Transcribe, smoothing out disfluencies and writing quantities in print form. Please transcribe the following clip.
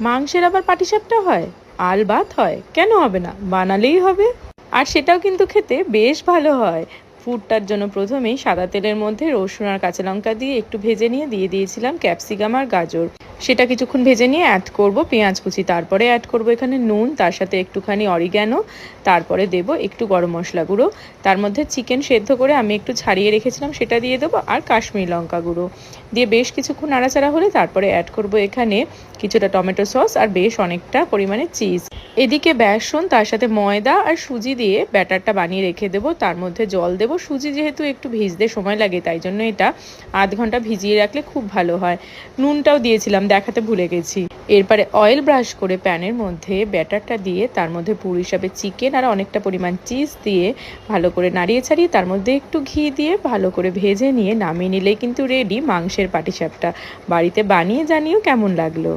মাংসের আবার পাটিসাপটা হয়? আলবাত হয়, কেন হবে না, বানালেই হবে। আর সেটাও কিন্তু খেতে বেশ ভালো হয়। পুরটার জন্য প্রথমেই সাদা তেলের মধ্যে রসুন আর কাঁচা লঙ্কা দিয়ে একটু ভেজে নিয়ে দিয়ে দিয়েছিলাম ক্যাপসিকাম আর গাজর। সেটা কিছুক্ষণ ভেজে নিয়ে অ্যাড করব পেঁয়াজ কুচি, তারপরে অ্যাড করব এখানে নুন, তার সাথে একটুখানি অরিগ্যানো, তারপরে দেব একটু গরম মশলা গুঁড়ো, তার মধ্যে চিকেন সেদ্ধ করে আমি একটু ছাড়িয়ে রেখেছিলাম সেটা দিয়ে দেবো, আর কাশ্মীরি লঙ্কা গুঁড়ো দিয়ে বেশ কিছুক্ষণ নাড়াচাড়া হলে তারপরে অ্যাড করব এখানে কিছুটা টমেটো সস আর বেশ অনেকটা পরিমাণে চিজ। এদিকে বেসন, তার সাথে ময়দা আর সুজি দিয়ে ব্যাটারটা বানিয়ে রেখে দেবো, তার মধ্যে জল দেবো। সুজি যেহেতু একটু ভিজতে সময় লাগে, তাই জন্য এটা আধ ঘন্টা ভিজিয়ে রাখলে খুব ভালো হয়। নুনটাও দিয়েছিলাম, দেখাতে ভুলে গেছি। এরপরে অয়েল ব্রাশ করে প্যানের মধ্যে ব্যাটারটা দিয়ে তার মধ্যে পুর হিসাবে চিকেন আর অনেকটা পরিমাণ চিজ দিয়ে ভালো করে নাড়িয়ে ছাড়িয়ে তার মধ্যে একটু ঘি দিয়ে ভালো করে ভেজে নিয়ে নামিয়ে নিলেই কিন্তু রেডি মাংসের পাটিসাপটা। বাড়িতে বানিয়ে জানিও কেমন লাগলো।